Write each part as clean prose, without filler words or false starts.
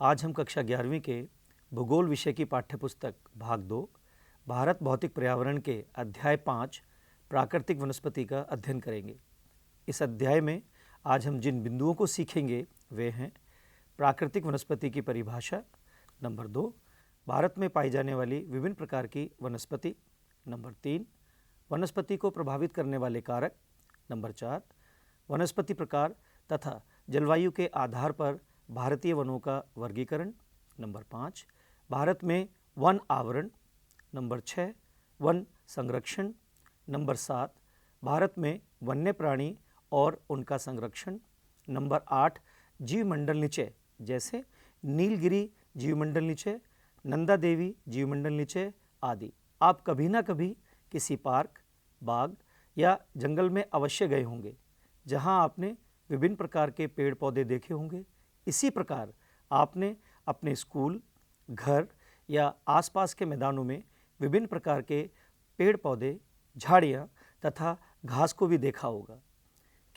आज हम कक्षा 11वीं के भूगोल विषय की पाठ्यपुस्तक भाग 2 भारत भौतिक पर्यावरण के अध्याय 5 प्राकृतिक वनस्पति का अध्ययन करेंगे। इस अध्याय में आज हम जिन बिंदुओं को सीखेंगे वे हैं प्राकृतिक वनस्पति की परिभाषा, नंबर 2 भारत में पाई जाने वाली विभिन्न प्रकार की वनस्पति, नंबर 3 वनस्पति को प्रभावित करने वाले कारक, नंबर 4 वनस्पति प्रकार तथा जलवायु के आधार पर भारतीय वनों का वर्गीकरण, नंबर 5 भारत में वन आवरण, नंबर 6 वन संरक्षण, नंबर 7 भारत में वन्य प्राणी और उनका संरक्षण, नंबर 8 जीवमंडल निचय जैसे नीलगिरी जीवमंडल निचय, नंदा देवी जीवमंडल निचय आदि। आप कभी ना कभी किसी पार्क, बाग या जंगल में अवश्य गए होंगे जहां आपने विभिन्न प्रकार के पेड़ पौधे देखे होंगे। इसी प्रकार आपने अपने स्कूल, घर या आसपास के मैदानों में विभिन्न प्रकार के पेड़ पौधे, झाड़ियाँ तथा घास को भी देखा होगा।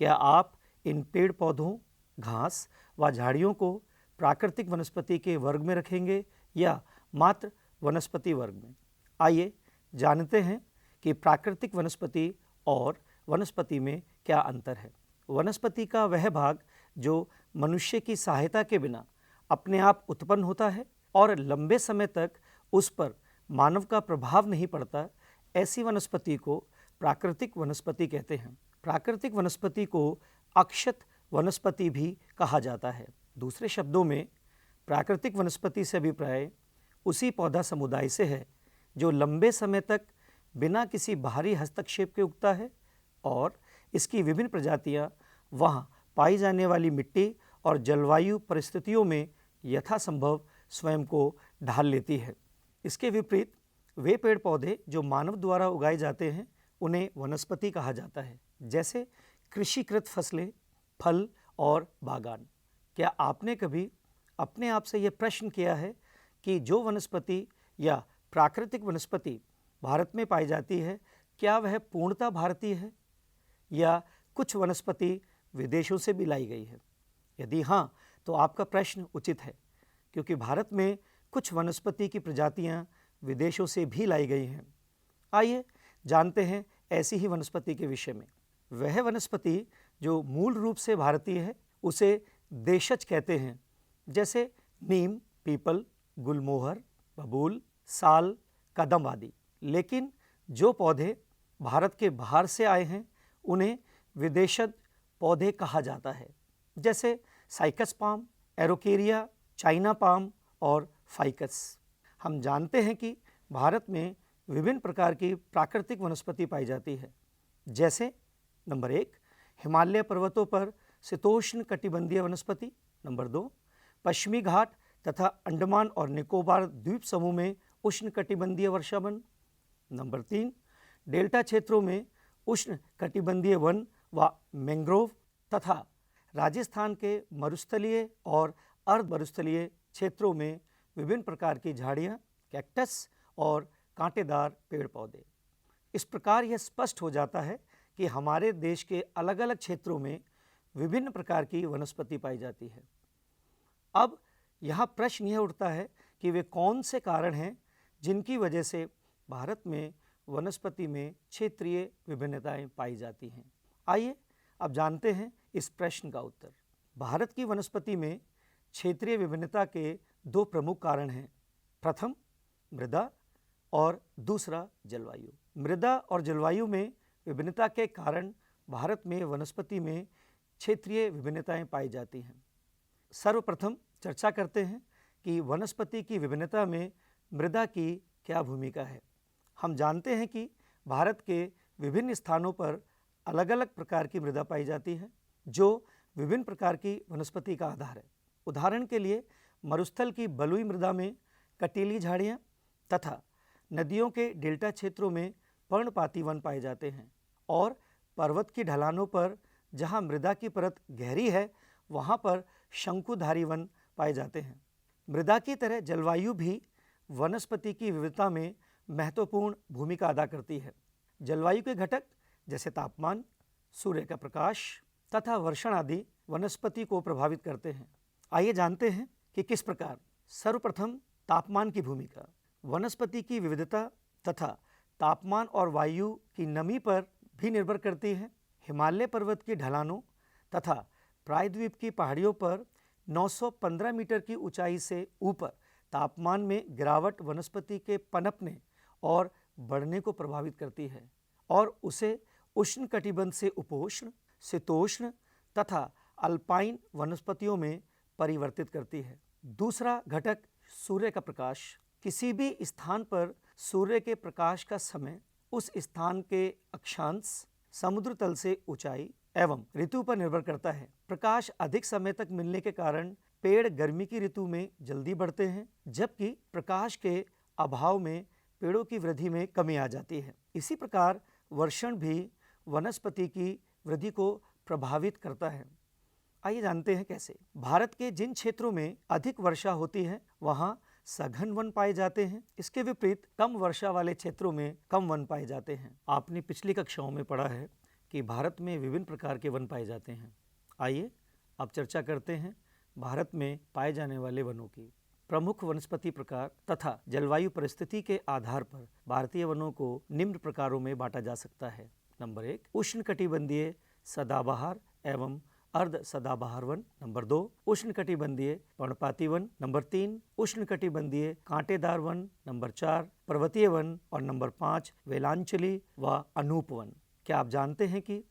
क्या आप इन पेड़ पौधों, घास व झाड़ियों को प्राकृतिक वनस्पति के वर्ग में रखेंगे या मात्र वनस्पति वर्ग में? आइए जानते हैं कि प्राकृतिक वनस्पति और वनस्पति में क्या अंतर है। वनस्पति का वह भाग जो मनुष्य की सहायता के बिना अपने आप उत्पन्न होता है और लंबे समय तक उस पर मानव का प्रभाव नहीं पड़ता, ऐसी वनस्पति को प्राकृतिक वनस्पति कहते हैं। प्राकृतिक वनस्पति को अक्षत वनस्पति भी कहा जाता है। दूसरे शब्दों में प्राकृतिक वनस्पति से अभिप्राय उसी पौधा समुदाय से है जो लंबे समय तक बिना किसी बाहरी हस्तक्षेप के उगता है और इसकी विभिन्न प्रजातियां वहां पाई जाने वाली मिट्टी और जलवायु परिस्थितियों में यथासंभव स्वयं को ढाल लेती है। इसके विपरीत वे पेड़ पौधे जो मानव द्वारा उगाए जाते हैं उन्हें वनस्पति कहा जाता है, जैसे कृषिकृत फसलें, फल और बागान। क्या आपने कभी अपने आप से यह प्रश्न किया है कि जो वनस्पति या प्राकृतिक वनस्पति भारत में पाई जाती है क्या वह पूर्णतः भारतीय है या कुछ वनस्पति विदेशों से भी लाई गई है? यदि हाँ, तो आपका प्रश्न उचित है, क्योंकि भारत में कुछ वनस्पति की प्रजातियां विदेशों से भी लाई गई हैं। आइए जानते हैं ऐसी ही वनस्पति के विषय में। वह वनस्पति जो मूल रूप से भारतीय है उसे देशज कहते हैं, जैसे नीम, पीपल, गुलमोहर, बबूल, साल, कदम आदि। लेकिन जो पौधे भारत के बाहर से आए हैं उन्हें विदेशज पौधे कहा जाता है, जैसे cycas palm, araucaria, China palm और फाइकस। हम जानते हैं कि भारत में विभिन्न प्रकार की प्राकृतिक वनस्पति पाई जाती है, जैसे नंबर 1 हिमालय पर्वतों पर शीतोष्ण कटिबंधीय वनस्पति, नंबर 2 पश्चिमी घाट तथा अंडमान और निकोबार द्वीप समूह में उष्ण कटिबंधीय वर्षावन, नंबर 3 डेल्टा क्षेत्रों में उष्ण कटिबंधीय वन व मैंग्रोव तथा राजस्थान के मरुस्थलीय और अर्ध मरुस्थलीय क्षेत्रों में विभिन्न प्रकार की झाड़ियाँ, कैक्टस और कांटेदार पेड़ पौधे। इस प्रकार यह स्पष्ट हो जाता है कि हमारे देश के अलग अलग क्षेत्रों में विभिन्न प्रकार की वनस्पति पाई जाती है। अब यहाँ प्रश्न यह उठता है कि वे कौन से कारण हैं जिनकी वजह से भारत में वनस्पति में क्षेत्रीय विभिन्नताएं पाई जाती हैं। आइए अब जानते हैं इस प्रश्न का उत्तर। भारत की वनस्पति में क्षेत्रीय विभिन्नता के दो प्रमुख कारण हैं। प्रथम मृदा और दूसरा जलवायु। मृदा और जलवायु में विभिन्नता के कारण भारत में वनस्पति में क्षेत्रीय विभिन्नताएं पाई जाती हैं। सर्वप्रथम चर्चा करते हैं कि वनस्पति की विभिन्नता में मृदा की क्या भूमिका है। हम जानते हैं कि भारत के विभिन्न स्थानों पर अलग अलग प्रकार की मृदा पाई जाती है जो विभिन्न प्रकार की वनस्पति का आधार है। उदाहरण के लिए मरुस्थल की बलुई मृदा में कटीली झाड़ियाँ तथा नदियों के डेल्टा क्षेत्रों में पर्णपाती वन पाए जाते हैं और पर्वत की ढलानों पर जहाँ मृदा की परत गहरी है वहाँ पर शंकुधारी वन पाए जाते हैं। मृदा की तरह जलवायु भी वनस्पति की विविधता में महत्वपूर्ण भूमिका अदा करती है। जलवायु के घटक जैसे तापमान, सूर्य का प्रकाश तथा वर्षण आदि वनस्पति को प्रभावित करते हैं। आइए जानते हैं कि किस प्रकार। सर्वप्रथम तापमान की भूमिका। वनस्पति की विविधता तथा तापमान और वायु की नमी पर भी निर्भर करती है। हिमालय पर्वत की ढलानों तथा प्रायद्वीप की पहाड़ियों पर 915 मीटर की ऊंचाई से ऊपर तापमान में गिरावट वनस्पति के पनपने और बढ़ने को प्रभावित करती है और उसे उष्णकटिबंध से उपोष्ण, शीतोष्ण तथा अल्पाइन वनस्पतियों में परिवर्तित करती है। दूसरा घटक सूर्य का प्रकाश। किसी भी स्थान पर सूर्य के प्रकाश का समय उस स्थान के अक्षांश, समुद्र तल से ऊंचाई एवं ऋतु पर निर्भर करता है। प्रकाश अधिक समय तक मिलने के कारण पेड़ गर्मी की ऋतु में जल्दी बढ़ते हैं, जबकि प्रकाश के अभाव में पेड़ों की वृद्धि में कमी आ जाती है। इसी प्रकार वर्षण भी वनस्पति की वृद्धि को प्रभावित करता है। आइए जानते हैं कैसे। भारत के जिन क्षेत्रों में अधिक वर्षा होती है वहाँ सघन वन पाए जाते हैं। इसके विपरीत कम वर्षा वाले क्षेत्रों में कम वन पाए जाते हैं। आपने पिछली कक्षाओं में पढ़ा है कि भारत में विभिन्न प्रकार के वन पाए जाते हैं। आइए अब चर्चा करते हैं भारत में पाए जाने वाले वनों की। प्रमुख वनस्पति प्रकार तथा जलवायु परिस्थिति के आधार पर भारतीय वनों को निम्न प्रकारों में बांटा जा सकता है। नंबर 1, उष्णकटिबंधीय सदाबहार एवं अर्ध सदाबहार वन। नंबर 2, उष्णकटिबंधीय पर्णपाती वन। नंबर 3, उष्णकटिबंधीय कांटेदार वन। नंबर 4, पर्वतीय वन। और नंबर 5, वेलांचली व अनूप वन। क्या आप जानते हैं कि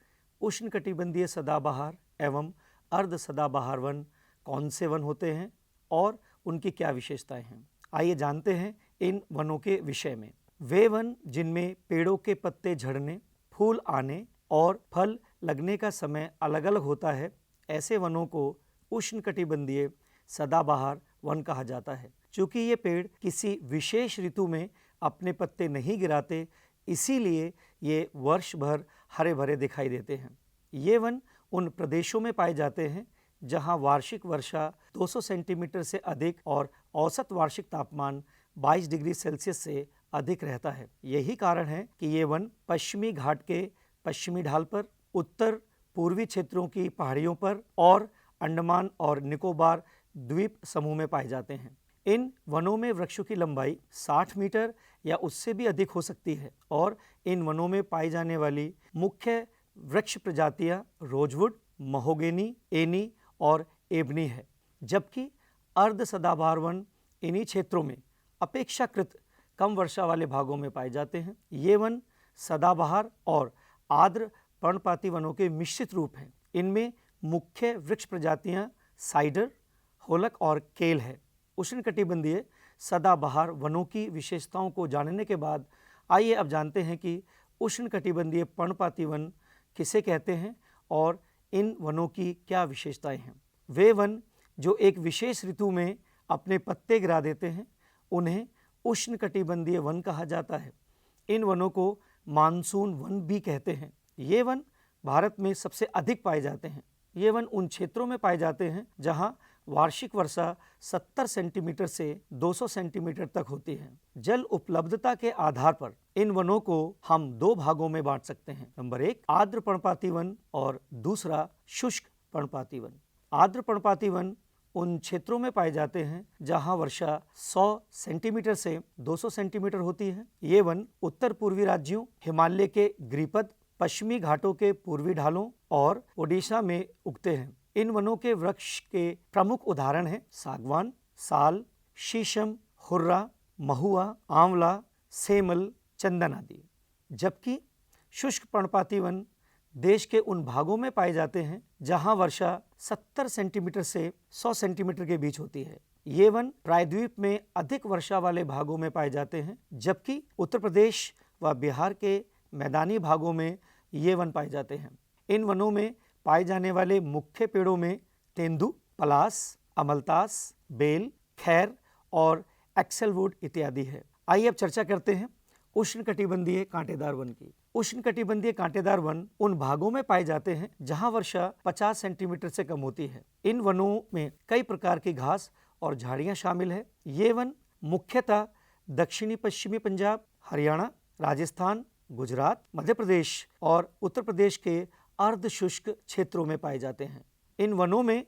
उष्णकटिबंधीय सदाबहार एवं अर्ध सदाबहार वन कौन से वन होते हैं और उनकी क्या विशेषताएं हैं? आइए जानते हैं इन वनों के विषय में। वे वन जिनमें पेड़ों के पत्ते झड़ने, फूल आने और फल लगने का समय अलग अलग होता है, ऐसे वनों को उष्णकटिबंधीय सदाबहार वन कहा जाता है। चूँकि ये पेड़ किसी विशेष ऋतु में अपने पत्ते नहीं गिराते, इसीलिए ये वर्ष भर हरे भरे दिखाई देते हैं। ये वन उन प्रदेशों में पाए जाते हैं जहां वार्षिक वर्षा 200 सेंटीमीटर से अधिक और औसत वार्षिक तापमान 22 डिग्री सेल्सियस से अधिक रहता है। यही कारण है कि ये वन पश्चिमी घाट के पश्चिमी ढाल पर, उत्तर पूर्वी क्षेत्रों की पहाड़ियों पर और अंडमान और निकोबार द्वीप समूह में पाए जाते हैं। इन वनों में वृक्षों की लंबाई 60 मीटर या उससे भी अधिक हो सकती है और इन वनों में पाई जाने वाली मुख्य वृक्ष प्रजातियां रोजवुड, महोगनी, एनी और एबनी है, जबकि अर्ध सदाबहार वन इन्हीं क्षेत्रों में अपेक्षाकृत कम वर्षा वाले भागों में पाए जाते हैं। ये वन सदाबहार और आर्द्र पर्णपाती वनों के मिश्रित रूप हैं। इनमें मुख्य वृक्ष प्रजातियां साइडर, होलक और केल है। उष्णकटिबंधीय सदाबहार वनों की विशेषताओं को जानने के बाद आइए अब जानते हैं कि उष्णकटिबंधीय पर्णपाती वन किसे कहते हैं और इन वनों की क्या विशेषताएं हैं। वे वन जो एक विशेष ऋतु में अपने पत्ते गिरा देते हैं, उन्हें उष्णकटिबंधीय वन कहा जाता है। इन वनों को मानसून वन भी कहते हैं। ये वन भारत में सबसे अधिक पाए जाते हैं। ये वन उन क्षेत्रों में पाए जाते हैं जहां वार्षिक वर्षा 70 सेंटीमीटर से 200 सेंटीमीटर तक होती है। जल उपलब्धता के आधार पर इन वनों को हम दो भागों में बांट सकते हैं। नंबर 1, आर्द्र पर्णपाती वन और दूसरा शुष्क पर्णपाती वन। आर्द्र पर्णपाती वन उन क्षेत्रों में पाए जाते हैं जहां वर्षा 100 सेंटीमीटर से 200 सेंटीमीटर होती है। ये वन उत्तर पूर्वी राज्यों, हिमालय के गिरिपद, पश्चिमी घाटों के पूर्वी ढालों और ओडिशा में उगते हैं। इन वनों के वृक्ष के प्रमुख उदाहरण हैं सागवान, साल, शीशम, हुर्रा, महुआ, आंवला, सेमल, चंदन आदि। जबकि शुष्क पर्णपाती वन देश के उन भागों में पाए जाते हैं जहां वर्षा 70 सेंटीमीटर से 100 सेंटीमीटर के बीच होती है। ये वन प्रायद्वीप में अधिक वर्षा वाले भागों में पाए जाते हैं, जबकि उत्तर प्रदेश व बिहार के मैदानी भागों में ये वन पाए जाते हैं। इन वनों में पाए जाने वाले मुख्य पेड़ों में तेंदू, पलास, अमलतास, बेल, खैर और एक्सेलवुड इत्यादि है। आइए अब चर्चा करते हैं उष्णकटिबंधीय कांटेदार वन की। उष्णकटिबंधीय कांटेदार वन उन भागों में पाए जाते हैं जहां वर्षा 50 सेंटीमीटर से कम होती है। इन वनों में कई प्रकार की घास और झाड़ियां शामिल है। ये वन मुख्यतः दक्षिणी पश्चिमी पंजाब, हरियाणा, राजस्थान, गुजरात, मध्य प्रदेश और उत्तर प्रदेश के अर्ध शुष्क क्षेत्रों में पाए जाते हैं। इन वनों में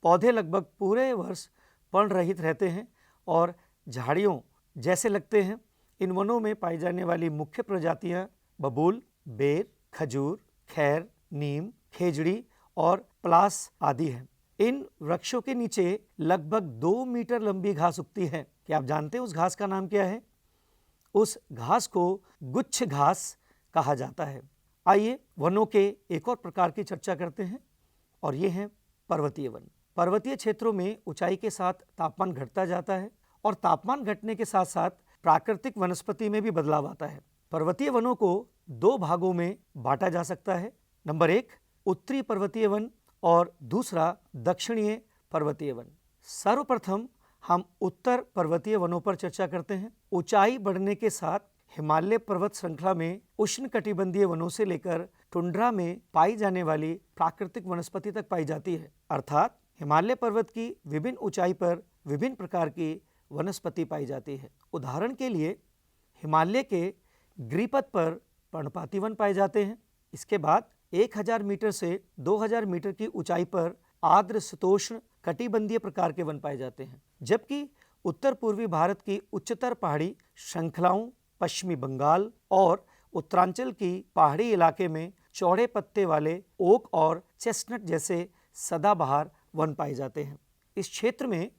पौधे लगभग पूरे वर्ष पर्णरहित रहते हैं और झाड़ियों जैसे लगते हैं। इन वनों में पाई जाने वाली मुख्य प्रजातियां बबूल, बेर, खजूर, खैर, नीम, खेजड़ी और पलास आदि हैं। इन वृक्षों के नीचे लगभग 2 मीटर लंबी घास उगती है। क्या आप जानते हैं उस घास का नाम क्या है? उस घास को गुच्छ घास कहा जाता है। आइए वनों के एक और प्रकार की चर्चा करते हैं और ये हैं पर्वतीय वन। पर्वतीय क्षेत्रों में ऊंचाई के साथ तापमान घटता जाता है और तापमान घटने के साथ साथ प्राकृतिक वनस्पति में भी बदलाव आता है। पर्वतीय वनों को 2 भागों में बांटा जा सकता है। नंबर 1 उत्तरी पर्वतीय वन और दूसरा दक्षिणीय पर्वतीय वन। सर्वप्रथम हम उत्तर पर्वतीय वनों पर चर्चा करते हैं। ऊंचाई बढ़ने के साथ हिमालय पर्वत श्रृंखला में उष्णकटिबंधीय वनों से लेकर टुंड्रा में पाई जाने वाली प्राकृतिक वनस्पति तक पाई जाती है। अर्थात हिमालय पर्वत की विभिन्न ऊंचाई पर विभिन्न प्रकार की वनस्पति पाई जाती है। उदाहरण के लिए हिमालय के गिरिपथ पर पर्णपाती वन पाए जाते हैं। इसके बाद 1000 मीटर से 2000 मीटर की ऊंचाई पर आर्द्र शीतोष्ण कटिबंधीय प्रकार के वन पाए जाते हैं, जबकि उत्तर पूर्वी भारत की उच्चतर पहाड़ी श्रृंखलाओं, पश्चिमी बंगाल और उत्तरांचल की पहाड़ी इलाके में चौड़े पत्ते वाले ओक और चेस्टनट जैसे सदाबहार वन पाए जाते हैं। इस क्षेत्र में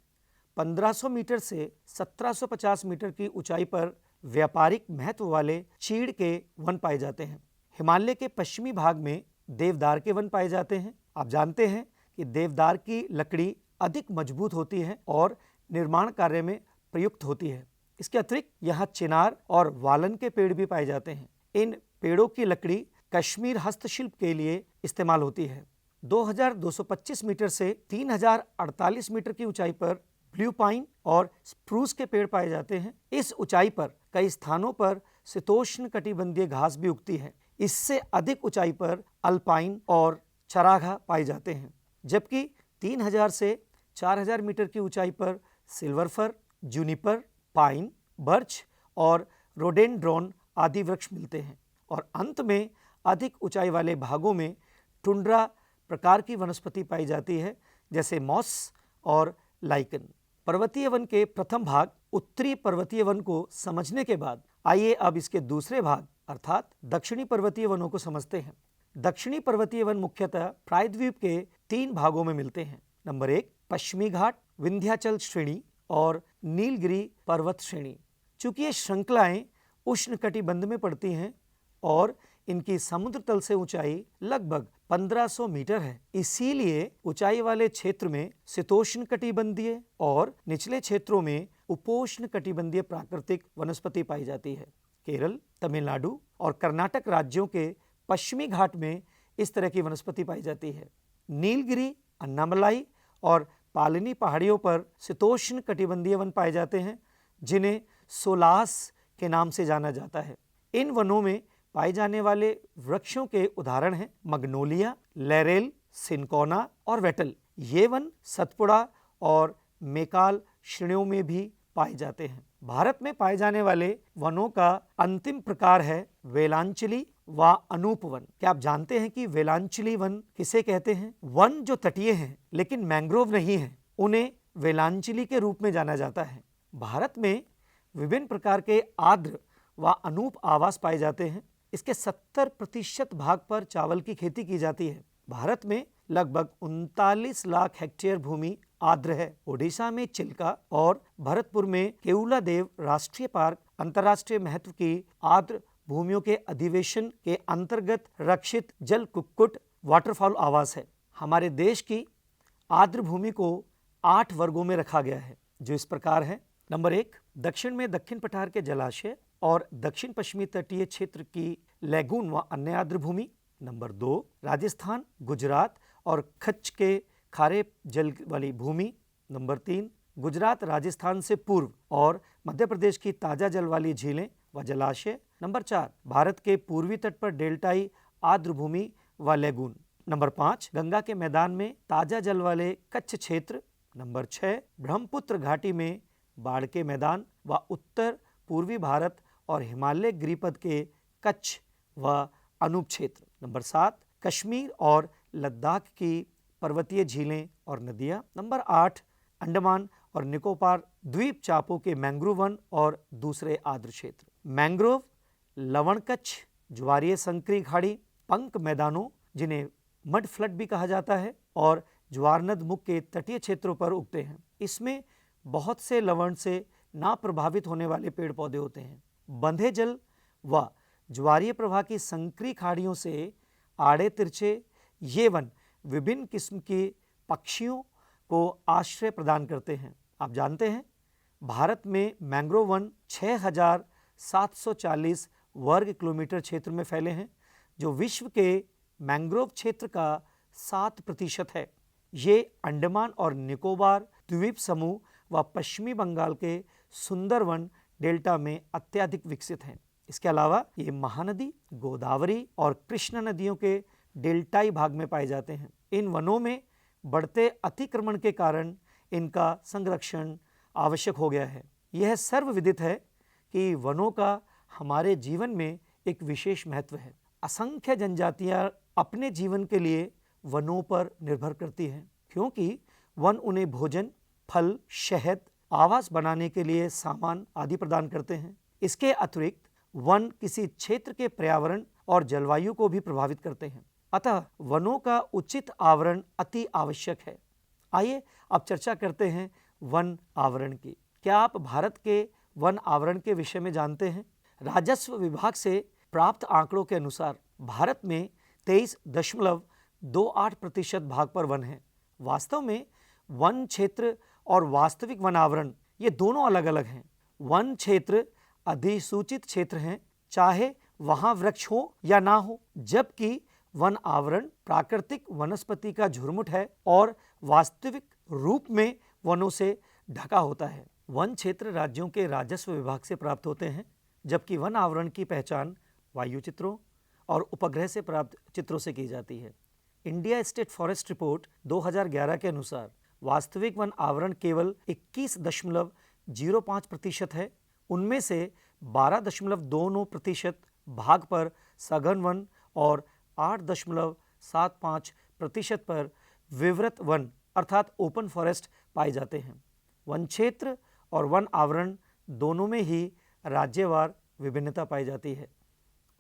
1500 मीटर से 1750 मीटर की ऊंचाई पर व्यापारिक महत्व वाले चीड़ के वन पाए जाते हैं। हिमालय के पश्चिमी भाग में देवदार के वन पाए जाते हैं। आप जानते हैं कि देवदार की लकड़ी अधिक मजबूत होती है और निर्माण कार्य में प्रयुक्त होती है। इसके अतिरिक्त यहाँ चिनार और वालन के पेड़ भी पाए जाते हैं। इन पेड़ों की लकड़ी कश्मीर हस्तशिल्प के लिए इस्तेमाल होती है। 2225 मीटर से 3048 मीटर की ऊंचाई पर ब्लू पाइन और स्प्रूस के पेड़ पाए जाते हैं। इस ऊंचाई पर कई स्थानों पर शीतोष्ण कटिबंधीय घास भी उगती है। इससे अधिक ऊंचाई पर अल्पाइन और चरागा पाए जाते हैं, जबकि 3000 से 4000 मीटर की ऊंचाई पर silver fir, Juniper, pine, birch और रोडेंड्रॉन आदि वृक्ष मिलते हैं। और अंत में अधिक ऊंचाई वाले भागों में टुंड्रा प्रकार की वनस्पति पाई जाती है, जैसे मॉस और लाइकन। पर्वतीय वन के प्रथम भाग उत्तरी पर्वतीय वन को समझने के बाद आइए अब इसके दूसरे भाग अर्थात दक्षिणी पर्वतीय वनों को समझते हैं। दक्षिणी पर्वतीय वन मुख्यतः प्रायद्वीप के 3 भागों में मिलते हैं। नंबर 1 पश्चिमी घाट, विंध्याचल श्रेणी और नीलगिरी पर्वत श्रेणी। चूंकि ये श्रृंखलाएं उष्णकटिबंध में पड़ती हैं और इनकी समुद्र तल से ऊंचाई लगभग 1500 मीटर है, इसीलिए ऊंचाई वाले क्षेत्र में शीतोष्ण कटिबंधीय और निचले क्षेत्रों में उपोष्ण कटिबंधीय प्राकृतिक वनस्पति पाई जाती है। केरल, तमिलनाडु और कर्नाटक राज्यों के पश्चिमी घाट में इस तरह की वनस्पति पाई जाती है। नीलगिरी, अन्नामलाई और पालिनी पहाड़ियों पर शीतोष्ण कटिबंधीय वन पाए जाते हैं, जिन्हें सोलास के नाम से जाना जाता है। इन वनों में पाए जाने वाले वृक्षों के उदाहरण हैं मग्नोलिया, लैरेल, सिनकोना और वेटल। ये वन सतपुड़ा और मेकाल श्रेणियों में भी पाए जाते हैं। भारत में पाए जाने वाले वनों का अंतिम प्रकार है वेलांचली व अनूप वन। क्या आप जानते हैं कि वेलांचली वन किसे कहते हैं? वन जो तटीय हैं लेकिन मैंग्रोव नहीं है, उन्हें वेलांचली के रूप में जाना जाता है। भारत में विभिन्न प्रकार के आर्द्र व अनूप आवास पाए जाते हैं। इसके 70% भाग पर चावल की खेती की जाती है। भारत में लगभग 39 लाख हेक्टेयर भूमि आर्द्र है। ओडिशा में चिल्का और भरतपुर में केउलादेव राष्ट्रीय पार्क अंतर्राष्ट्रीय महत्व की आर्द्र भूमियों के अधिवेशन के अंतर्गत रक्षित जल कुक्कुट वाटरफॉल आवास है। हमारे देश की आर्द्र भूमि को 8 वर्गों में रखा गया है, जो इस प्रकार है। नंबर 1 दक्षिण में दक्षिण पठार के जलाशय और दक्षिण पश्चिमी तटीय क्षेत्र की लैगून व अन्य आर्द्र भूमि। नंबर 2 राजस्थान, गुजरात और कच्छ के खारे जल वाली भूमि। नंबर 3 गुजरात राजस्थान से पूर्व और मध्य प्रदेश की ताजा जल वाली झीलें व जलाशय। नंबर 4 भारत के पूर्वी तट पर डेल्टाई आर्द्र भूमि व लैगून। नंबर 5 गंगा के मैदान में ताजा जल वाले कच्छ क्षेत्र। नंबर 6 ब्रह्मपुत्र घाटी में बाढ़ के मैदान व उत्तर पूर्वी भारत और हिमालय गिरिपथ के कच्छ व अनूप क्षेत्र। नंबर 7 कश्मीर और लद्दाख की पर्वतीय झीलें और नदियाँ। नंबर 8 अंडमान और निकोबार द्वीप चापों के मैंग्रोव वन और दूसरे आर्द्र क्षेत्र। मैंग्रोव लवणकच्छ, ज्वारीय संकरी खाड़ी, पंक मैदानों जिन्हें मड फ्लड भी कहा जाता है और ज्वारनद मुख के तटीय क्षेत्रों पर उगते हैं। इसमें बहुत से लवण से ना प्रभावित होने वाले पेड़ पौधे होते हैं। बंधे जल व ज्वारीय प्रवाह की संकरी खाड़ियों से आड़े तिरछे ये वन विभिन्न किस्म के पक्षियों को आश्रय प्रदान करते हैं। आप जानते हैं भारत में मैंग्रोव वन 6,740 वर्ग किलोमीटर क्षेत्र में फैले हैं, जो विश्व के मैंग्रोव क्षेत्र का 7% है। ये अंडमान और निकोबार द्वीप समूह व पश्चिमी बंगाल के सुंदरवन डेल्टा में अत्यधिक विकसित हैं। इसके अलावा ये महानदी, गोदावरी और कृष्णा नदियों के डेल्टाई भाग में पाए जाते हैं। इन वनों में बढ़ते अतिक्रमण के कारण इनका संरक्षण आवश्यक हो गया है। यह सर्वविदित है कि वनों का हमारे जीवन में एक विशेष महत्व है। असंख्य जनजातियां अपने जीवन के लिए वनों पर निर्भर करती हैं, क्योंकि वन उन्हें भोजन, फल, शहद, आवास बनाने के लिए सामान आदि प्रदान करते हैं। इसके अतिरिक्त वन किसी क्षेत्र के पर्यावरण और जलवायु को भी प्रभावित करते हैं, अतः वनों का उचित आवरण अति आवश्यक है। आइए अब चर्चा करते हैं वन आवरण की। क्या आप भारत के वन आवरण के विषय में जानते हैं? राजस्व विभाग से प्राप्त आंकड़ों के अनुसार भारत में 23.28% भाग पर वन है। वास्तव में वन क्षेत्र और वास्तविक वन आवरण ये दोनों अलग अलग हैं। वन क्षेत्र अधिसूचित क्षेत्र हैं, चाहे वहां वृक्ष हो या ना हो, जबकि वन आवरण प्राकृतिक वनस्पति का झुरमुट है और वास्तविक रूप में वनों से ढका होता है। वन क्षेत्र राज्यों के राजस्व विभाग से प्राप्त होते हैं, जबकि वन आवरण की पहचान वायु चित्रों और उपग्रह से प्राप्त चित्रों से की जाती है। इंडिया स्टेट फॉरेस्ट रिपोर्ट 2011 के अनुसार वास्तविक वन आवरण केवल 21.05% है। उनमें से 12.29% भाग पर सघन वन और 8.75% पर विवृत वन अर्थात ओपन फॉरेस्ट पाए जाते हैं। वन क्षेत्र और वन आवरण दोनों में ही राज्यवार विभिन्नता पाई जाती है।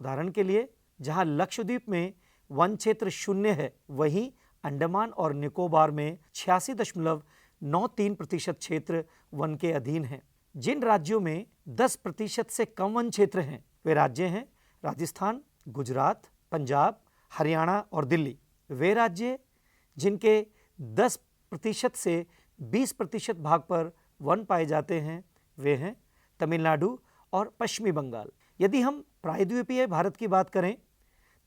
उदाहरण के लिए, जहां लक्षद्वीप में वन क्षेत्र 0 है, वहीं अंडमान और निकोबार में 86.93% क्षेत्र वन के अधीन है। जिन राज्यों में 10% से कम वन क्षेत्र हैं, वे राज्य हैं राजस्थान, गुजरात, पंजाब, हरियाणा और दिल्ली। वे राज्य जिनके 10% से 20% भाग पर वन पाए जाते हैं, वे हैं तमिलनाडु और पश्चिमी बंगाल। यदि हम प्रायद्वीपीय भारत की बात करें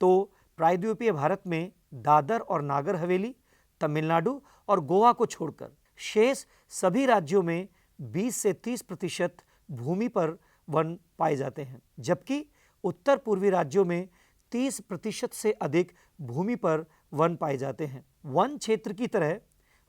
तो प्रायद्वीपीय भारत में दादर और नागर हवेली, तमिलनाडु और गोवा को छोड़कर शेष सभी राज्यों में 20 से 30% भूमि पर वन पाए जाते हैं, जबकि उत्तर पूर्वी राज्यों में 30% से अधिक भूमि पर वन पाए जाते हैं। वन क्षेत्र की तरह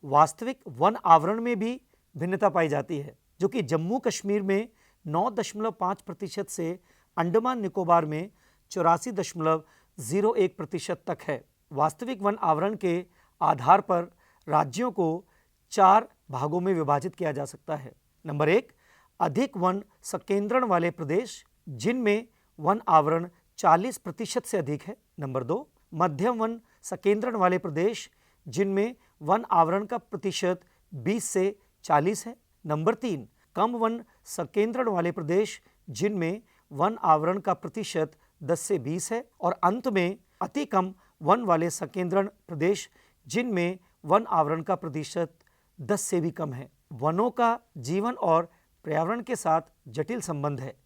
वास्तविक वन आवरण में भी भिन्नता पाई जाती है, जो कि जम्मू कश्मीर में 9.5% से अंडमान निकोबार में 84.01% तक है। वास्तविक वन आवरण के आधार पर राज्यों को 4 भागों में विभाजित किया जा सकता है। नंबर 1, अधिक वन संकेंद्रण वाले प्रदेश जिनमें वन आवरण 40% से अधिक है। नंबर 2, मध्यम वन संकेंद्रण वाले प्रदेश जिनमें वन आवरण का प्रतिशत 20 से 40 है। नंबर 3, कम वन संकेंद्रण वाले प्रदेश जिनमें वन आवरण का प्रतिशत 10 से 20 है। और अंत में अति कम वन वाले संकेंद्रण प्रदेश जिनमें वन आवरण का प्रतिशत 10 से भी कम है। वनों का जीवन और पर्यावरण के साथ जटिल संबंध है।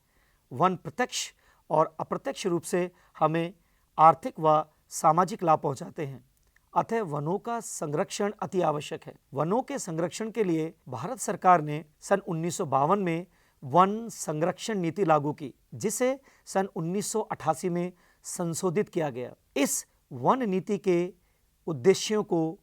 वन प्रत्यक्ष और अप्रत्यक्ष रूप से हमें आर्थिक व सामाजिक लाभ पहुंचाते हैं, अतः वनों का संरक्षण अति आवश्यक है। वनों के संरक्षण के लिए भारत सरकार ने सन 1952 में वन संरक्षण नीति लागू की, जिसे सन 1988 में संशोधित किया गया। इस वन नीति के उद्देश्यों को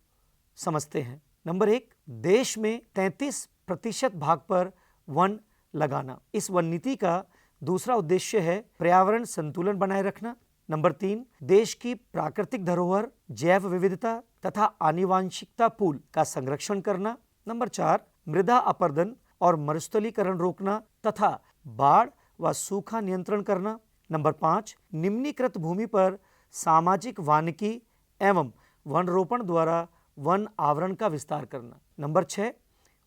समझते हैं। नंबर 1, देश में 33% भाग पर वन लगाना। इस वन नीति का दूसरा उद्देश्य है पर्यावरण संतुलन बनाए रखना। नंबर 3, देश की प्राकृतिक धरोहर, जैव विविधता तथा आनुवांशिकता पूल का संरक्षण करना। नंबर 4, मृदा अपरदन और मरुस्थलीकरण रोकना तथा बाढ़ व सूखा नियंत्रण करना। नंबर 5, निम्नीकृत भूमि पर सामाजिक वानिकी एवं वन रोपण द्वारा वन आवरण का विस्तार करना। नंबर 6,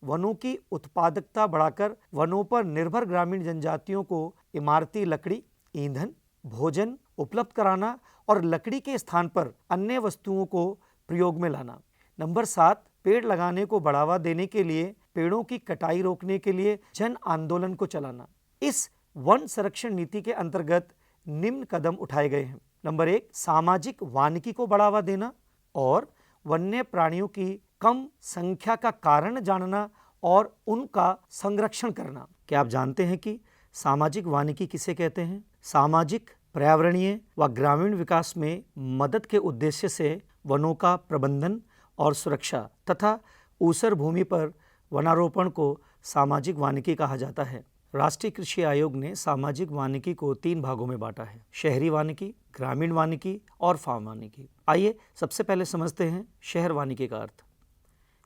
वनों की उत्पादकता बढ़ाकर वनों पर निर्भर ग्रामीण जनजातियों को इमारती लकड़ी, ईंधन, भोजन उपलब्ध कराना और लकड़ी के स्थान पर अन्य वस्तुओं को प्रयोग में लाना। नंबर 7, पेड़ लगाने को बढ़ावा देने के लिए पेड़ों की कटाई रोकने के लिए जन आंदोलन को चलाना। इस वन संरक्षण नीति के अंतर्गत निम्न कदम उठाए गए हैं। नंबर 1, सामाजिक वानिकी को बढ़ावा देना और वन्य प्राणियों की कम संख्या का कारण जानना और उनका संरक्षण करना। क्या आप जानते हैं कि सामाजिक वानिकी किसे कहते हैं? सामाजिक, पर्यावरणीय व ग्रामीण विकास में मदद के उद्देश्य से वनों का प्रबंधन और सुरक्षा तथा ऊसर भूमि पर वनारोपण को सामाजिक वानिकी कहा जाता है। राष्ट्रीय कृषि आयोग ने सामाजिक वानिकी को 3 भागों में बांटा है: शहरी वानिकी, ग्रामीण वानिकी और फार्म वानिकी। आइए सबसे पहले समझते हैं शहर वानिकी का अर्थ।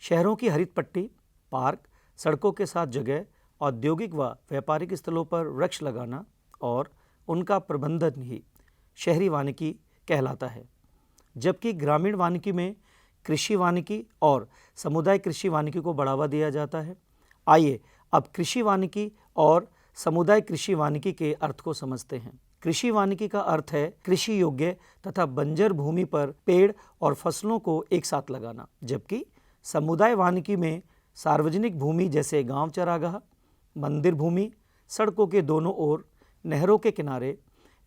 शहरों की हरित पट्टी, पार्क, सड़कों के साथ जगह, औद्योगिक व व्यापारिक स्थलों पर वृक्ष लगाना और उनका प्रबंधन ही शहरी वानिकी कहलाता है। जबकि ग्रामीण वानिकी में कृषि वानिकी और समुदाय कृषि वानिकी को बढ़ावा दिया जाता है। आइए अब कृषि वानिकी और समुदाय कृषि वानिकी के अर्थ को समझते हैं। कृषि वानिकी का अर्थ है कृषि योग्य तथा बंजर भूमि पर पेड़ और फसलों को एक साथ लगाना, जबकि समुदाय वानिकी में सार्वजनिक भूमि जैसे गांव चरागाह, मंदिर भूमि, सड़कों के दोनों ओर, नहरों के किनारे,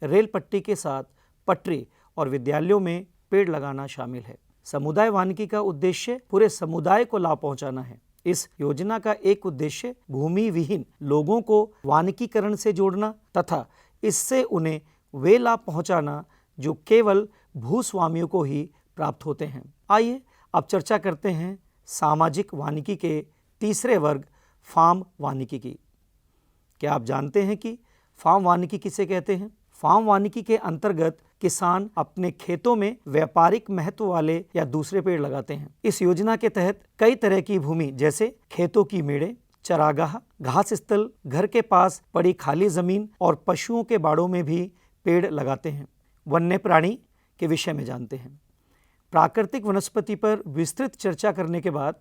रेल पट्टी के साथ पटरी और विद्यालयों में पेड़ लगाना शामिल है। समुदाय वानिकी का उद्देश्य पूरे समुदाय को लाभ पहुंचाना है। इस योजना का एक उद्देश्य भूमि विहीन लोगों को वानिकीकरण से जोड़ना तथा इससे उन्हें वे लाभ पहुंचाना जो केवल भूस्वामियों को ही प्राप्त होते हैं। आइए अब चर्चा करते हैं सामाजिक वानिकी के तीसरे वर्ग फार्म वानिकी की। क्या आप जानते हैं कि फार्म वानिकी किसे कहते हैं? फार्म वानिकी के अंतर्गत किसान अपने खेतों में व्यापारिक महत्व वाले या दूसरे पेड़ लगाते हैं। इस योजना के तहत कई तरह की भूमि जैसे खेतों की मेड़ें, चरागाह, घास स्थल, घर के पास पड़ी खाली जमीन और पशुओं के बाड़ों में भी पेड़ लगाते हैं। वन्य प्राणी के विषय में जानते हैं। प्राकृतिक वनस्पति पर विस्तृत चर्चा करने के बाद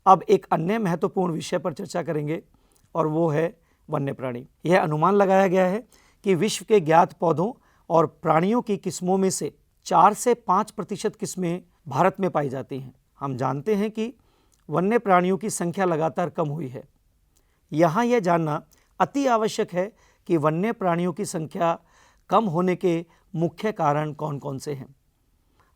अब एक अन्य महत्वपूर्ण विषय पर चर्चा करेंगे और वो है वन्य प्राणी। यह अनुमान लगाया गया है कि विश्व के ज्ञात पौधों और प्राणियों की किस्मों में से 4 से 5% किस्में भारत में पाई जाती हैं। हम जानते हैं कि वन्य प्राणियों की संख्या लगातार कम हुई है। यहाँ यह जानना अति आवश्यक है कि वन्य प्राणियों की संख्या कम होने के मुख्य कारण कौन कौन से हैं।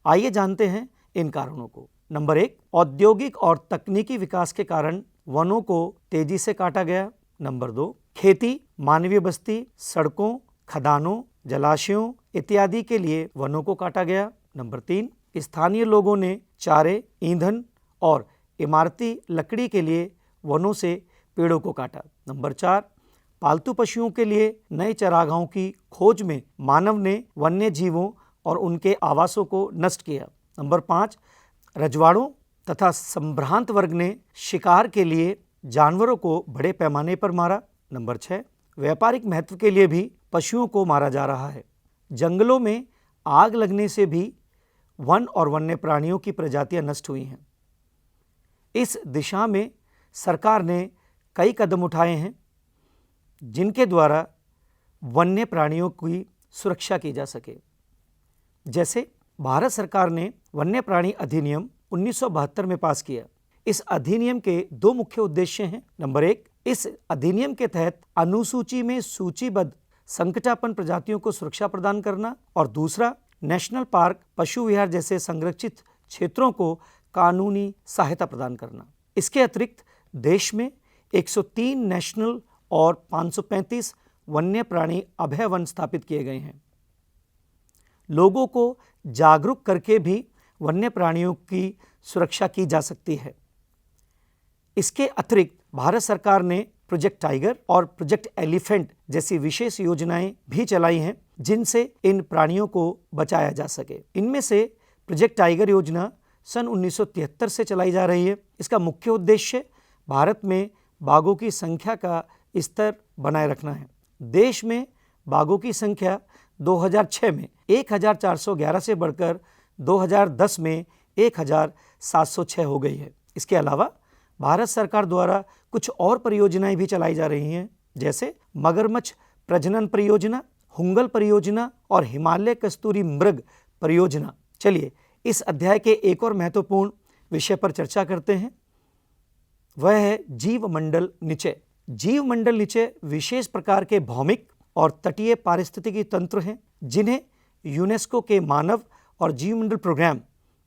आइए जानते हैं इन कारणों को। नंबर 1, औद्योगिक और तकनीकी विकास के कारण वनों को तेजी से काटा गया। नंबर 2, खेती, मानवीय बस्ती, सड़कों, खदानों, जलाशयों इत्यादि के लिए वनों को काटा गया। नंबर 3, स्थानीय लोगों ने चारे, ईंधन और इमारती लकड़ी के लिए वनों से पेड़ों को काटा। नंबर 4, पालतू पशुओं के लिए नए चरागाहों की खोज में मानव ने वन्य जीवों और उनके आवासों को नष्ट किया। नंबर 5, रजवाड़ों तथा संभ्रांत वर्ग ने शिकार के लिए जानवरों को बड़े पैमाने पर मारा। नंबर 6, व्यापारिक महत्व के लिए भी पशुओं को मारा जा रहा है। जंगलों में आग लगने से भी वन और वन्य प्राणियों की प्रजातियां नष्ट हुई हैं। इस दिशा में सरकार ने कई कदम उठाए हैं जिनके द्वारा वन्य प्राणियों की सुरक्षा की जा सके। जैसे भारत सरकार ने वन्य प्राणी अधिनियम 1972 में पास किया। इस अधिनियम के 2 मुख्य उद्देश्य हैं। नंबर 1, इस अधिनियम के तहत अनुसूची में सूचीबद्ध संकटापन्न प्रजातियों को सुरक्षा प्रदान करना और दूसरा, नेशनल पार्क, पशु विहार जैसे संरक्षित क्षेत्रों को कानूनी सहायता प्रदान करना। इसके अतिरिक्त देश में 103 नेशनल और 535 वन्य प्राणी अभय वन स्थापित किए गए हैं। लोगों को जागरूक करके भी वन्य प्राणियों की सुरक्षा की जा सकती है। इसके अतिरिक्त भारत सरकार ने प्रोजेक्ट टाइगर और प्रोजेक्ट एलिफेंट जैसी विशेष योजनाएं भी चलाई हैं जिनसे इन प्राणियों को बचाया जा सके। इनमें से प्रोजेक्ट टाइगर योजना सन 1973 से चलाई जा रही है। इसका मुख्य उद्देश्य भारत में बाघों की संख्या का स्तर बनाए रखना है। देश में बाघों की संख्या 2006 में 1411 से बढ़कर 2010 में 1706 हो गई है। इसके अलावा भारत सरकार द्वारा कुछ और परियोजनाएं भी चलाई जा रही हैं, जैसे मगरमच्छ प्रजनन परियोजना, हुंगल परियोजना और हिमालय कस्तूरी मृग परियोजना। चलिए इस अध्याय के एक और महत्वपूर्ण विषय पर चर्चा करते हैं, वह है जीवमंडल निचय। जीवमंडल निचय विशेष प्रकार के भौमिक और तटीय पारिस्थितिकी तंत्र हैं, जिन्हें यूनेस्को के मानव और जीवमंडल प्रोग्राम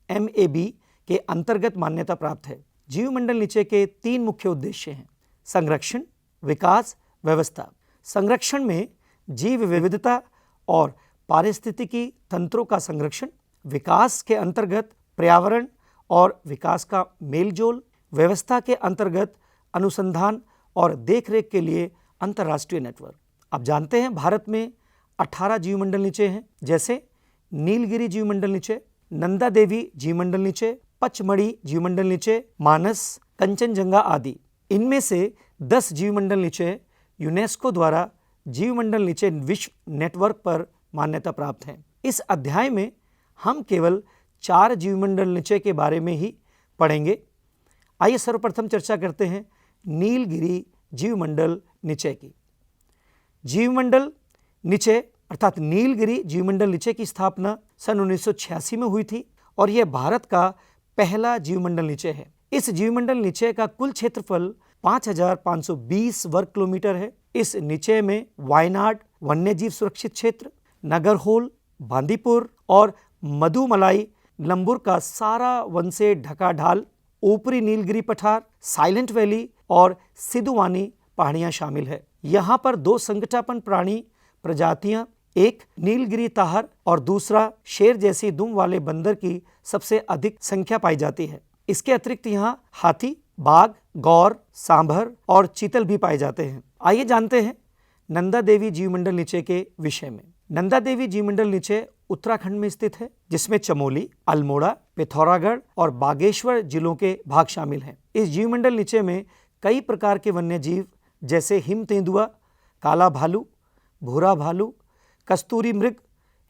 MAB के अंतर्गत मान्यता प्राप्त है। जीवमंडल निचय के 3 मुख्य उद्देश्य हैं: संरक्षण, विकास, व्यवस्था। संरक्षण में जीव विविधता और पारिस्थितिकी तंत्रों का संरक्षण, विकास के अंतर्गत पर्यावरण और विकास का मेलजोल, व्यवस्था के अंतर्गत अनुसंधान और देखरेख के लिए अंतर्राष्ट्रीय नेटवर्क। आप जानते हैं भारत में 18 जीवमंडल निचय हैं, जैसे नीलगिरी जीवमंडल निचय, नंदा देवी जीवमंडल निचय, पचमढ़ी जीवमंडल निचय, मानस, कंचनजंगा आदि। इनमें से 10 जीवमंडल निचय यूनेस्को द्वारा जीवमंडल निचय विश्व नेटवर्क पर मान्यता प्राप्त हैं। इस अध्याय में हम केवल 4 जीवमंडल निचय के बारे में ही पढ़ेंगे। आइए सर्वप्रथम चर्चा करते हैं नीलगिरी जीवमंडल निचय की। जीवमंडल निचय अर्थात नीलगिरी जीवमंडल निचय की स्थापना सन 1986 में हुई थी और यह भारत का पहला जीवमंडल निचय है। इस जीवमंडल निचय का कुल क्षेत्रफल 5520 वर्ग किलोमीटर है। इस निचय में वायनाड वन्यजीव सुरक्षित क्षेत्र, नगरहोल, बांदीपुर और मधुमलाई लंबुर का सारा वन से ढका ढाल, ऊपरी नीलगिरी पठार, साइलेंट वैली और सिधुवानी पहाड़ियां शामिल है। यहाँ पर 2 संकटापन्न प्राणी प्रजातियां, एक नीलगिरी ताहर और दूसरा शेर जैसी दुम वाले बंदर की सबसे अधिक संख्या पाई जाती है। इसके अतिरिक्त यहाँ हाथी, बाघ, गौर, सांभर और चीतल भी पाए जाते हैं। आइए जानते हैं नंदा देवी जीवमंडल निचय के विषय में। नंदा देवी जीवमंडल निचय उत्तराखंड में स्थित है, जिसमें चमोली, अल्मोड़ा, पिथौरागढ़ और बागेश्वर जिलों के भाग शामिल हैं। इस जीवमंडल निचय में कई प्रकार के वन्य जीव जैसे हिम तेंदुआ, काला भालू, भूरा भालू, कस्तूरी मृग,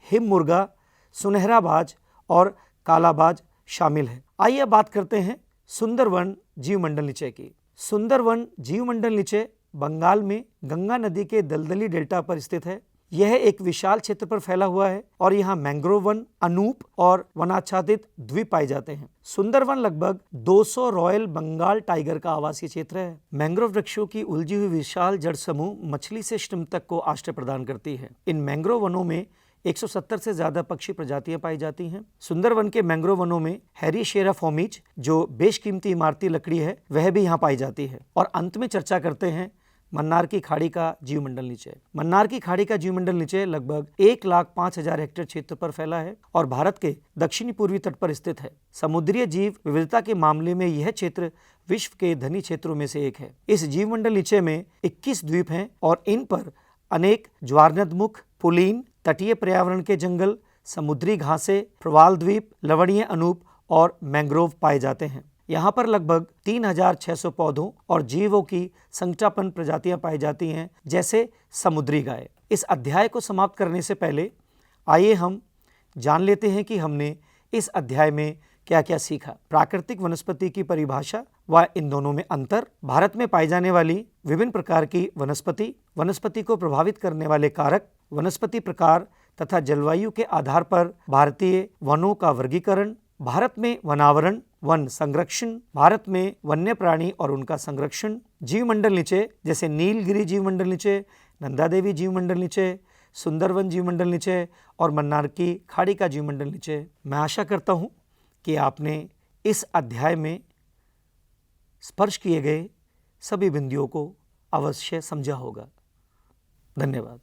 हिम मुर्गा, सुनहरा बाज और कालाबाज शामिल है। आइए बात करते हैं सुंदरवन जीवमंडल निचय की। सुंदरवन जीवमंडल निचय बंगाल में गंगा नदी के दलदली डेल्टा पर स्थित है। यह एक विशाल क्षेत्र पर फैला हुआ है और यहाँ मैंग्रोव वन, अनूप और वनाच्छादित द्वीप पाए जाते हैं। सुंदरवन लगभग 200 रॉयल बंगाल टाइगर का आवासीय क्षेत्र है। मैंग्रोव वृक्षों की उलझी हुई विशाल जड़ समूह मछली से श्रिम्प तक को आश्रय प्रदान करती है। इन मैंग्रोव वनों में 170 से ज्यादा पक्षी प्रजातियां पाई जाती हैं। सुंदरवन के मैंग्रोव वनों में हेरिशेरा फोमिज, जो बेशकीमती इमारती लकड़ी है, वह भी यहाँ पाई जाती है। और अंत में चर्चा करते हैं मन्नार की खाड़ी का जीवमंडल निचय। मन्नार की खाड़ी का जीवमंडल निचय लगभग 1,05,000 हेक्टेयर क्षेत्र पर फैला है और भारत के दक्षिणी पूर्वी तट पर स्थित है। समुद्रीय जीव विविधता के मामले में यह क्षेत्र विश्व के धनी क्षेत्रों में से एक है। इस जीवमंडल निचय में 21 द्वीप हैं और इन पर अनेक ज्वारनदमुख, पुलीन, तटीय पर्यावरण के जंगल, समुद्री घासें, प्रवाल द्वीप, लवणीय अनूप और मैंग्रोव पाए जाते हैं। यहाँ पर लगभग 3600 पौधों और जीवों की संकटापन्न प्रजातियां पाई जाती हैं, जैसे समुद्री गाय। इस अध्याय को समाप्त करने से पहले आइए हम जान लेते हैं कि हमने इस अध्याय में क्या क्या सीखा। प्राकृतिक वनस्पति की परिभाषा व इन दोनों में अंतर, भारत में पाई जाने वाली विभिन्न प्रकार की वनस्पति, वनस्पति को प्रभावित करने वाले कारक, वनस्पति प्रकार तथा जलवायु के आधार पर भारतीय वनों का वर्गीकरण, भारत में वनावरण, वन संरक्षण, भारत में वन्य प्राणी और उनका संरक्षण, जीवमंडल निचय जैसे नीलगिरी जीवमंडल निचय, नंदा देवी जीवमंडल निचय, सुंदरवन जीवमंडल निचय और मन्नार की खाड़ी का जीवमंडल निचय। मैं आशा करता हूँ कि आपने इस अध्याय में स्पर्श किए गए सभी बिंदुओं को अवश्य समझा होगा। धन्यवाद।